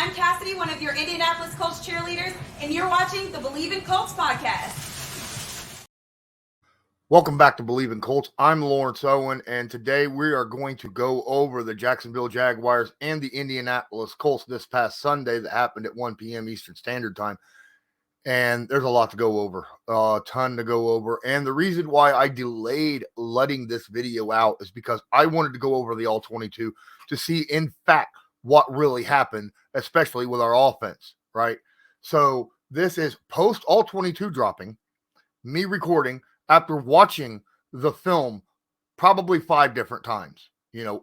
I'm Cassidy, one of your Indianapolis Colts cheerleaders, and you're watching the Believe in Colts podcast. Welcome back to Believe in Colts. I'm Lawrence Owen, and today we are going to go over the Jacksonville Jaguars and the Indianapolis Colts this past Sunday that happened at 1 p.m. Eastern Standard Time. And there's a lot to go over, a ton to go over. And the reason why I delayed letting this video out is because I wanted to go over the All-22 to see, in fact, what really happened, especially with our offense, right? So this is post All-22 dropping, me recording after watching the film probably 5 different times,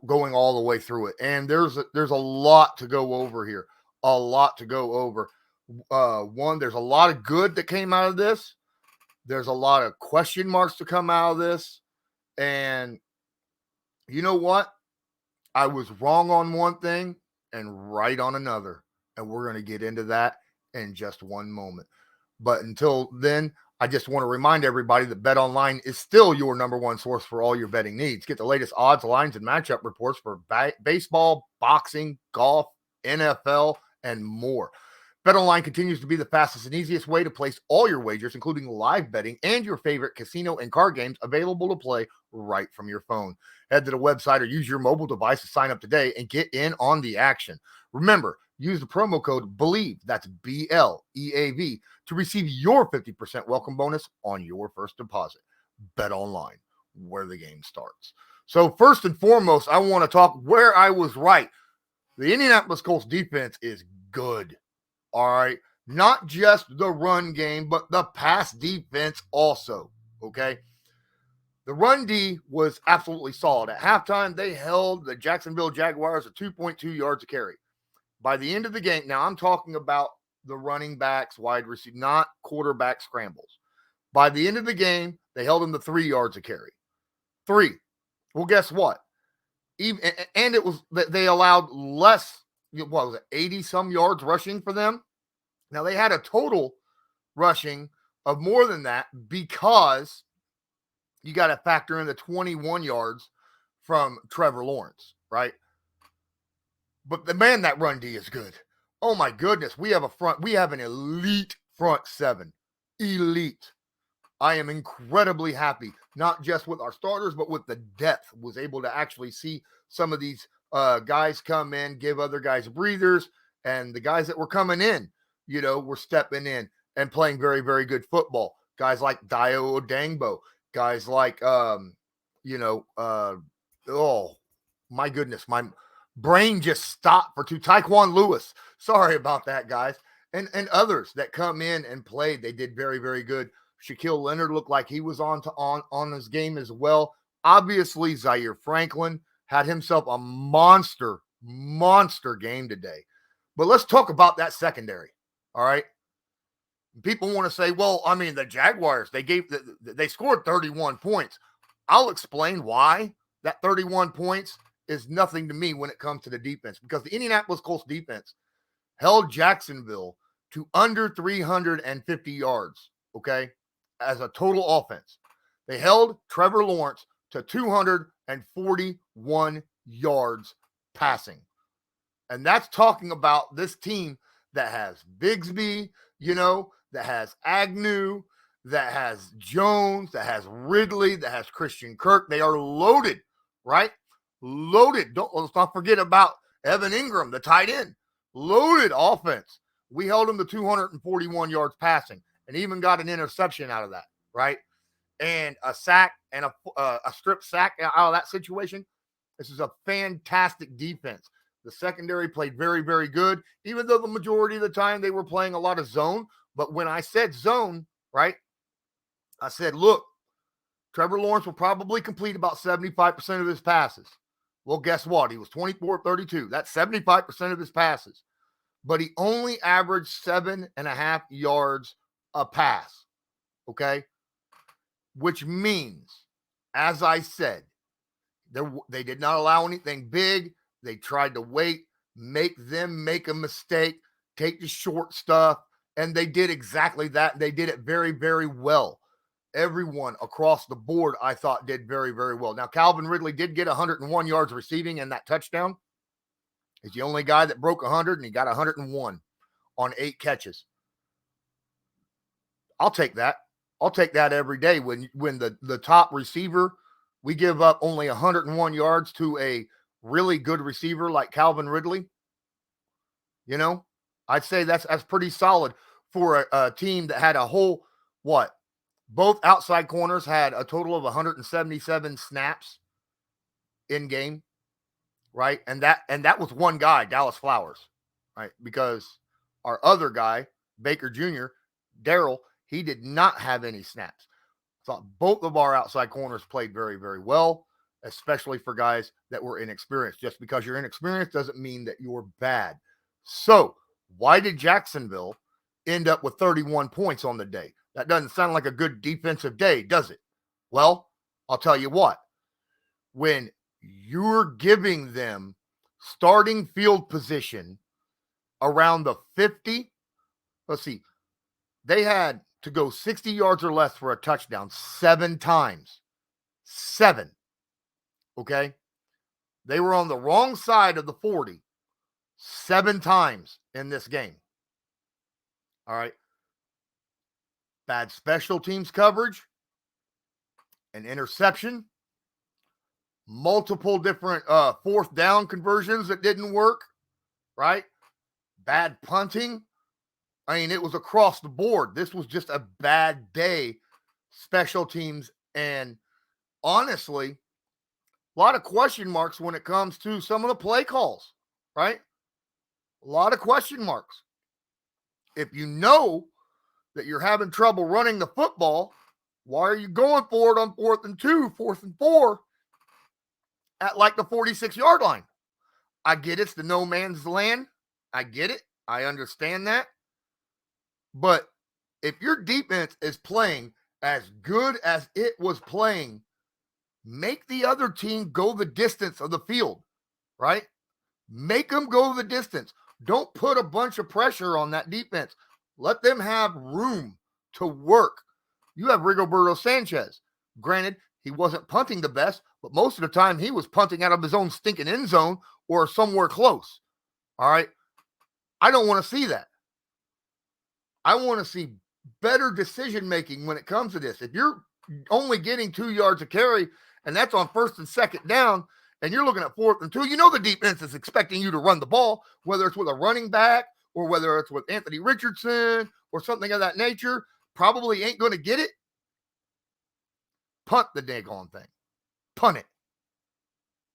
going all the way through it. And there's a lot to go over here, a lot to go over. One, there's a lot of good that came out of this. There's a lot of question marks to come out of this. And you know what? I was wrong on one thing and right on another. And we're going to get into that in just one moment. But until then, I just want to remind everybody that BetOnline is still your number one source for all your betting needs. Get the latest odds, lines, and matchup reports for baseball, boxing, golf, NFL, and more. BetOnline continues to be the fastest and easiest way to place all your wagers, including live betting and your favorite casino and card games available to play right from your phone. Head to the website or use your mobile device to sign up today and get in on the action. Remember, use the promo code BELIEVE, that's BLEAV, to receive your 50% welcome bonus on your first deposit. BetOnline, where the game starts. So first and foremost, I want to talk where I was right. The Indianapolis Colts defense is good. All right. Not just the run game, but the pass defense also. Okay. The run D was absolutely solid. At halftime, they held the Jacksonville Jaguars at 2.2 yards a carry. By the end of the game, now I'm talking about the running backs, wide receiver, not quarterback scrambles. By the end of the game, they held them to 3 yards a carry. 3. Well, guess what? And it was that they allowed less, what was it, 80 some yards rushing for them. Now they had a total rushing of more than that because you got to factor in the 21 yards from Trevor Lawrence, right? But the man, that run D is good. Oh my goodness. We have an elite front 7. Elite. I am incredibly happy, not just with our starters, but with the depth. Was able to actually see some of these guys come in, give other guys breathers, and the guys that were coming in, were stepping in and playing very, very good football. Guys like Dio Odangbo, guys like, oh my goodness, my brain just stopped for 2. Tyquan Lewis. Sorry about that, guys. And others that come in and played. They did very, very good. Shaquille Leonard looked like he was on his game as well. Obviously, Zaire Franklin had himself a monster game today. But let's talk about that secondary. All right. People want to say, well, I mean, the Jaguars, they scored 31 points. I'll explain why that 31 points is nothing to me when it comes to the defense, because the Indianapolis Colts defense held Jacksonville to under 350 yards, okay, as a total offense. They held Trevor Lawrence to 241 yards passing. And that's talking about this team that has Bigsby, that has Agnew, that has Jones, that has Ridley, that has Christian Kirk. They are loaded, right? Loaded. Let's not forget about Evan Ingram, the tight end. Loaded offense. We held them to 241 yards passing and even got an interception out of that, right? And a sack and a strip sack out of that situation. This is a fantastic defense. The secondary played very, very good, even though the majority of the time they were playing a lot of zone. But when I said zone, right, I said, look, Trevor Lawrence will probably complete about 75% of his passes. Well, guess what? He was 24-32. That's 75% of his passes. But he only averaged 7.5 yards a pass, okay? Which means, as I said, they did not allow anything big. They tried to make them make a mistake, take the short stuff, and they did exactly that. They did it very, very well. Everyone across the board, I thought, did very, very well. Now, Calvin Ridley did get 101 yards receiving and that touchdown, He's the only guy that broke 100, and he got 101 on 8 catches. I'll take that. I'll take that every day. When the top receiver, we give up only 101 yards to a really good receiver like Calvin Ridley. I'd say that's pretty solid for a team that had a whole, both outside corners had a total of 177 snaps in game, right? And that was one guy, Dallas Flowers, right? Because our other guy, Baker Jr., Darrell, he did not have any snaps. Thought both of our outside corners played very, very well, especially for guys that were inexperienced. Just because you're inexperienced doesn't mean that you're bad. So why did Jacksonville end up with 31 points on the day? That doesn't sound like a good defensive day, does it? Well, I'll tell you what. When you're giving them starting field position around the 50, let's see, they had to go 60 yards or less for a touchdown 7 times. 7. Okay? They were on the wrong side of the 40 7 times in this game. All right. Bad special teams coverage, an interception, multiple different 4th down conversions that didn't work, right? Bad punting. I mean, it was across the board. This was just a bad day, special teams, and honestly, a lot of question marks when it comes to some of the play calls, right? A lot of question marks. If you know that you're having trouble running the football, why are you going for it on 4th and 2, 4th and 4 at like the 46-yard line? I get it's the no man's land. I get it. I understand that. But if your defense is playing as good as it was playing, make the other team go the distance of the field, right? Make them go the distance. Don't put a bunch of pressure on that defense. Let them have room to work. You have Rigoberto Sanchez. Granted, he wasn't punting the best, but most of the time he was punting out of his own stinking end zone or somewhere close. All right? I don't want to see that. I want to see better decision-making when it comes to this. If you're only getting 2 yards of carry, and that's on 1st and 2nd down, and you're looking at 4th and 2, you know the defense is expecting you to run the ball, whether it's with a running back or whether it's with Anthony Richardson or something of that nature. Probably ain't going to get it. Punt the daggone thing. Punt it.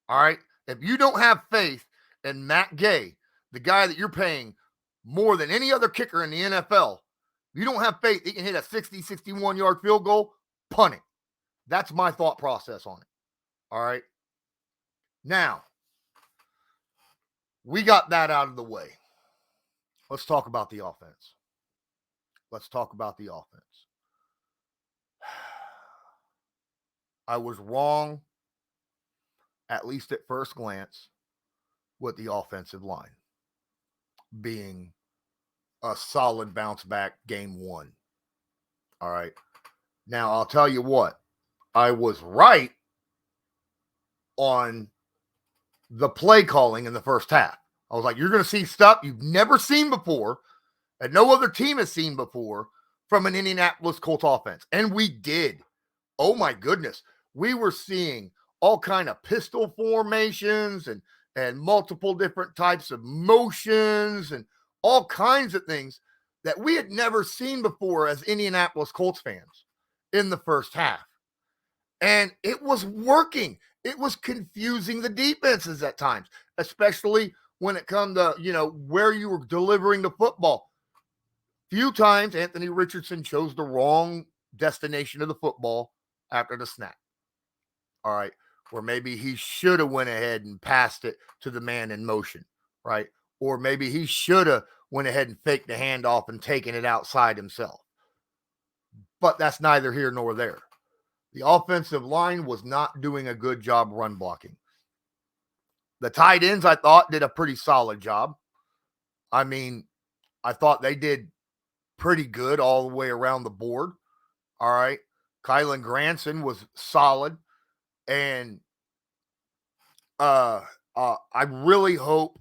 All right? If you don't have faith in Matt Gay, the guy that you're paying more than any other kicker in the NFL, you don't have faith he can hit a 60, 61-yard field goal, punt it. That's my thought process on it. All right? Now, we got that out of the way. Let's talk about the offense. I was wrong, at least at first glance, with the offensive line being a solid bounce back game 1. All right. Now, I'll tell you what. I was right on the play calling in the first half. I was like, you're going to see stuff you've never seen before and no other team has seen before from an Indianapolis Colts offense. And we did. Oh, my goodness. We were seeing all kind of pistol formations and multiple different types of motions and all kinds of things that we had never seen before as Indianapolis Colts fans in the first half. And it was working. It was confusing the defenses at times, especially when it come to, where you were delivering the football. Few times Anthony Richardson chose the wrong destination of the football after the snap. All right. Or maybe he should have went ahead and passed it to the man in motion, right? Or maybe he should have went ahead and faked the handoff and taken it outside himself. But that's neither here nor there. The offensive line was not doing a good job run blocking. The tight ends, I thought, did a pretty solid job. I mean, I thought they did pretty good all the way around the board. All right. Kylen Granson was solid. And I really hope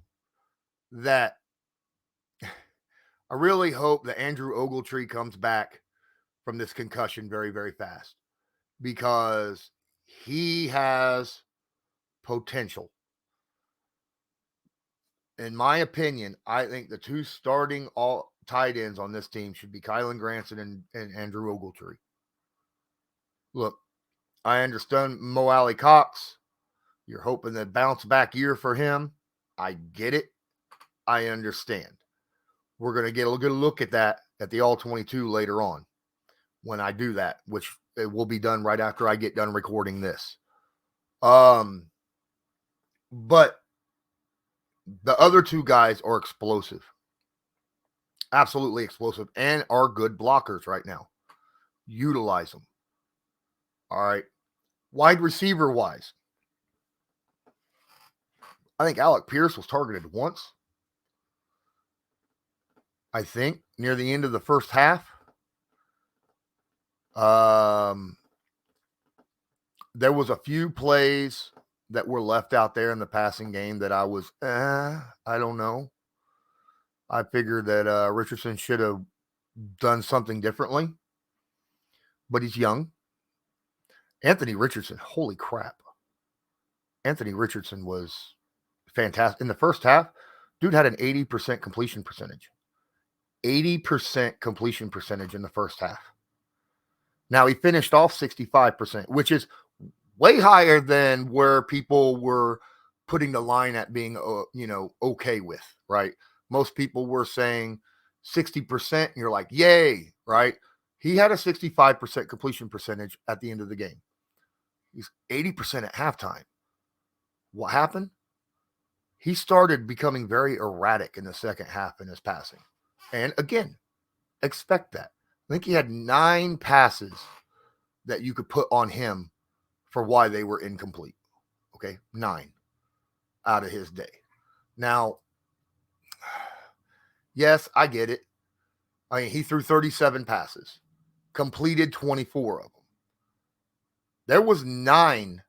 that I really hope that Andrew Ogletree comes back from this concussion very, very fast, because he has potential. In my opinion, I think the two starting all tight ends on this team should be Kylen Granson and Andrew Ogletree. Look, I understand Mo Alley Cox. You're hoping that bounce back year for him. I get it. I understand. We're going to get a good look at that at the All 22 later on when I do that, which it will be done right after I get done recording this. But the other two guys are explosive. Absolutely explosive, and are good blockers right now. Utilize them. All right. Wide receiver wise, I think Alec Pierce was targeted once. I think near the end of the first half. There was a few plays that were left out there in the passing game that I was, I don't know. I figured that Richardson should have done something differently, but he's young. Anthony Richardson, holy crap. Anthony Richardson was fantastic. In the first half, dude had an 80% completion percentage. 80% completion percentage in the first half. Now, he finished off 65%, which is way higher than where people were putting the line at being, okay with, right? Most people were saying 60%, and you're like, yay, right? He had a 65% completion percentage at the end of the game. He's 80% at halftime. What happened? He started becoming very erratic in the second half in his passing. And again, expect that. I think he had 9 passes that you could put on him for why they were incomplete. Okay, 9 out of his day. Now, yes, I get it. I mean, he threw 37 passes, completed 24 of them. There was 9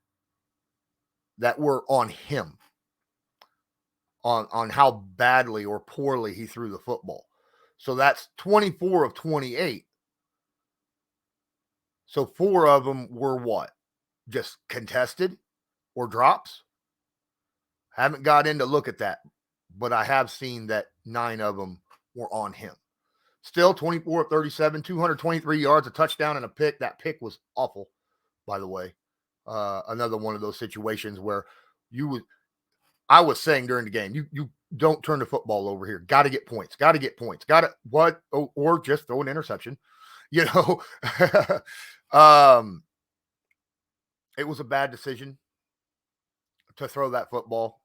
that were on him, on how badly or poorly he threw the football. So that's 24 of 28. So 4 of them were what? Just contested or drops? Haven't got in to look at that, but I have seen that 9 of them were on him. Still 24 of 37, 223 yards, a touchdown, and a pick. That pick was awful, by the way. Another one of those situations where I was saying during the game, you don't turn the football over here. Got to get points. Got to get points. Got to what? Or just throw an interception. It was a bad decision to throw that football.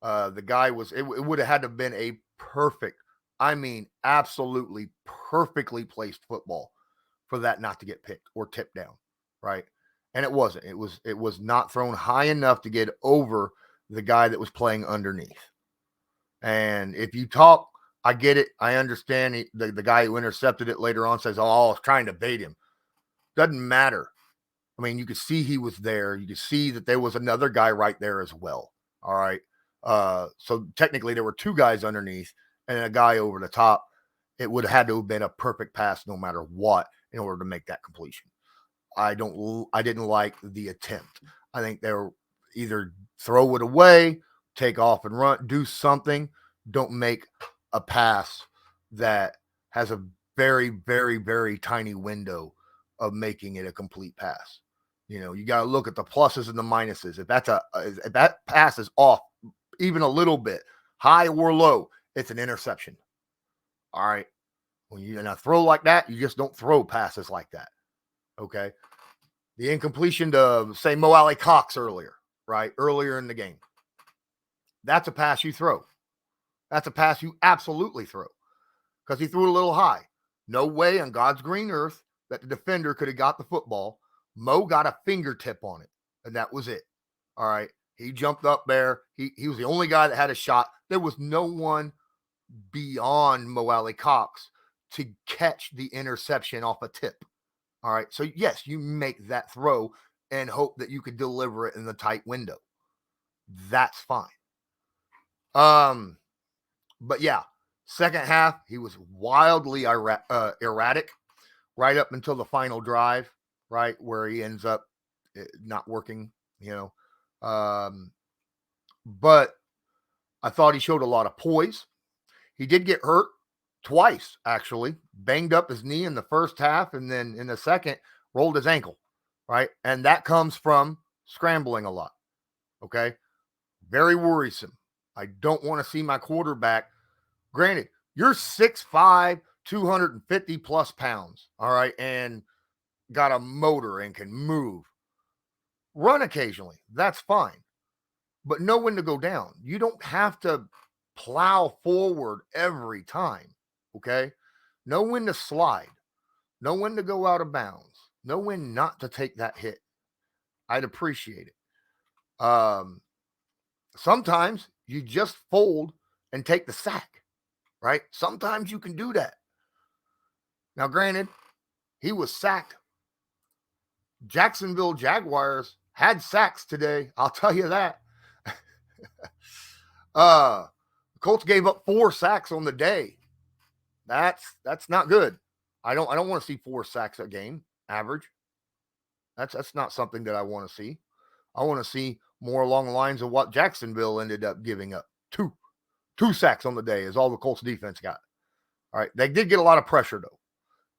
The guy was, it would have had to have been a perfect, I mean, absolutely perfectly placed football for that not to get picked or tipped down, right? And it wasn't. It was not thrown high enough to get over the guy that was playing underneath. And if you talk, I get it. I understand the guy who intercepted it later on says, oh, I was trying to bait him. Doesn't matter. I mean, you could see he was there. You could see that there was another guy right there as well. All right. So technically there were 2 guys underneath and a guy over the top. It would have had to have been a perfect pass no matter what in order to make that completion. I didn't like the attempt. I think they were either throw it away, take off and run, do something. Don't make a pass that has a very, very, very tiny window of making it a complete pass. You got to look at the pluses and the minuses. If that pass is off even a little bit, high or low, it's an interception. All right. When you're going to throw like that, you just don't throw passes like that. Okay. The incompletion to, say, Mo Alley Cox earlier in the game. That's a pass you throw. That's a pass you absolutely throw because he threw it a little high. No way on God's green earth that the defender could have got the football. Mo got a fingertip on it, and that was it. All right. He jumped up there. He was the only guy that had a shot. There was no one beyond Mo Alley Cox to catch the interception off a tip. All right. So, yes, you make that throw and hope that you could deliver it in the tight window. That's fine. But yeah, second half, he was wildly erratic right up until the final drive, right, where he ends up not working, But I thought he showed a lot of poise. He did get hurt twice, actually. Banged up his knee in the first half, and then in the second, rolled his ankle, right? And that comes from scrambling a lot, okay? Very worrisome. I don't want to see my quarterback. Granted, you're 6'5", 250 plus pounds, all right, and got a motor and can move. Run occasionally. That's fine. But know when to go down. You don't have to plow forward every time, okay? Know when to slide. Know when to go out of bounds. Know when not to take that hit. I'd appreciate it. Sometimes you just fold and take the sack, right? Sometimes you can do that. Now, granted, he was sacked. Jacksonville Jaguars had sacks today. I'll tell you that. The Colts gave up 4 sacks on the day. That's not good. I don't want to see 4 sacks a game average. That's not something that I want to see. I want to see more along the lines of what Jacksonville ended up giving up. Two sacks on the day is all the Colts defense got. All right. They did get a lot of pressure though.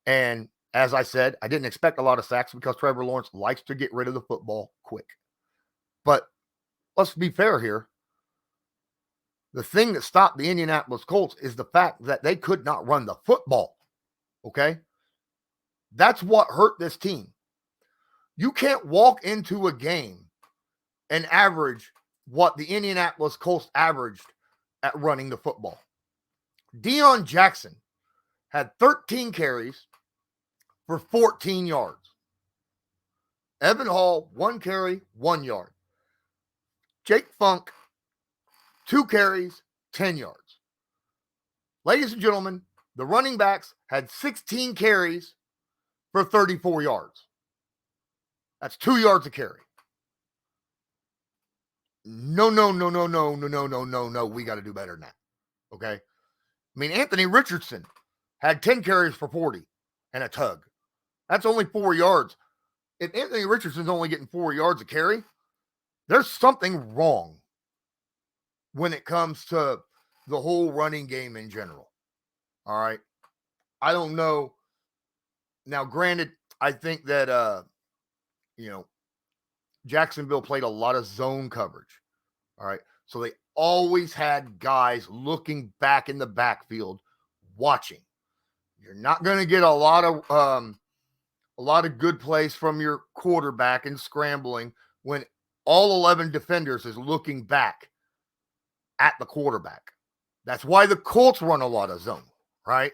And as I said, I didn't expect a lot of sacks because Trevor Lawrence likes to get rid of the football quick. But let's be fair here. The thing that stopped the Indianapolis Colts is the fact that they could not run the football. Okay? That's what hurt this team. You can't walk into a game and average what the Indianapolis Colts averaged at running the football. Deion Jackson had 13 carries for 14 yards. Evan Hall, 1 carry, 1 yard. Jake Funk, 2 carries, 10 yards. Ladies and gentlemen, the running backs had 16 carries for 34 yards. That's 2 yards a carry. No. We got to do better than that. Okay? I mean, Anthony Richardson had 10 carries for 40 and a tug. That's only 4 yards. If Anthony Richardson's only getting 4 yards a carry, there's something wrong when it comes to the whole running game in general. All right. I don't know. Now, granted, I think that, Jacksonville played a lot of zone coverage. All right. So they always had guys looking back in the backfield watching. You're not going to get a lot of good plays from your quarterback and scrambling when all 11 defenders is looking back at the quarterback. That's why the Colts run a lot of zone, right?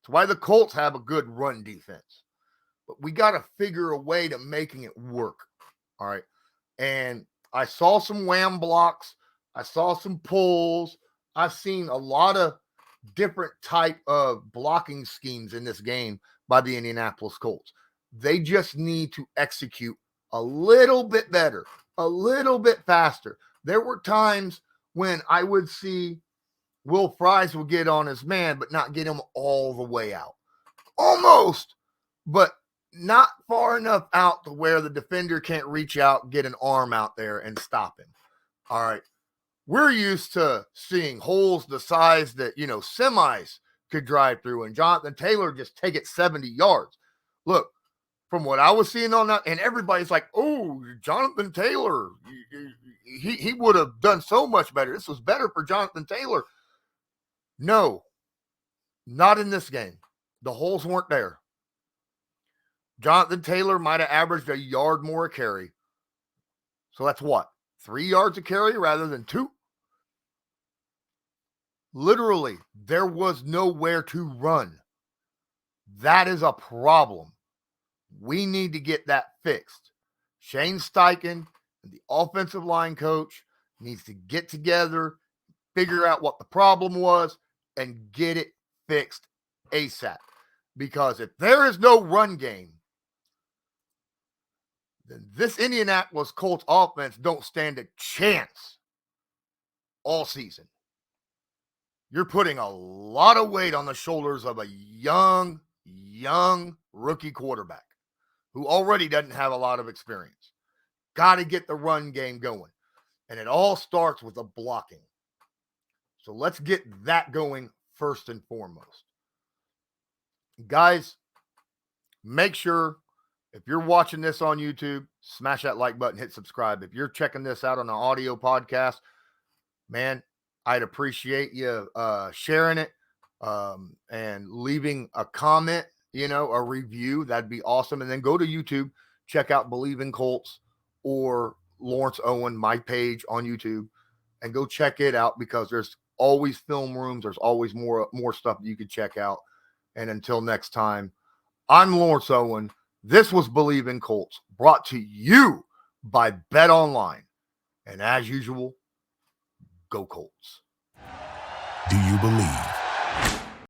That's why the Colts have a good run defense. But we got to figure a way to making it work, all right? And I saw some wham blocks. I saw some pulls. I've seen a lot of different type of blocking schemes in this game by the Indianapolis Colts. They just need to execute a little bit better, a little bit faster. There were times when I would see Will Fries will get on his man, but not get him all the way out. Almost, but not far enough out to where the defender can't reach out, get an arm out there and stop him. All right. We're used to seeing holes the size that, semis could drive through, and Jonathan Taylor just take it 70 yards. Look, from what I was seeing on that, and everybody's like, oh, Jonathan Taylor, he would have done so much better. This was better for Jonathan Taylor. No, not in this game. The holes weren't there. Jonathan Taylor might have averaged a yard more a carry. So that's what? 3 yards a carry rather than 2? Literally, there was nowhere to run. That is a problem. We need to get that fixed. Shane Steichen and the offensive line coach needs to get together, figure out what the problem was, and get it fixed ASAP. Because if there is no run game, then this Indianapolis Colts offense don't stand a chance all season. you're putting a lot of weight on the shoulders of a young rookie quarterback who already doesn't have a lot of experience. Got to get the run game going. And it all starts with the blocking. So let's get that going first and foremost. Guys, make sure if you're watching this on YouTube, smash that like button, hit subscribe. If you're checking this out on an audio podcast, man, I'd appreciate you sharing it and leaving a comment, a review. That'd be awesome. And then go to YouTube, check out Believe in Colts or Lawrence Owen, my page on YouTube, and go check it out because there's always film rooms. There's always more stuff you could check out. And until next time, I'm Lawrence Owen. This was Believe in Colts, brought to you by Bet Online. And as usual, go Colts. Do you believe?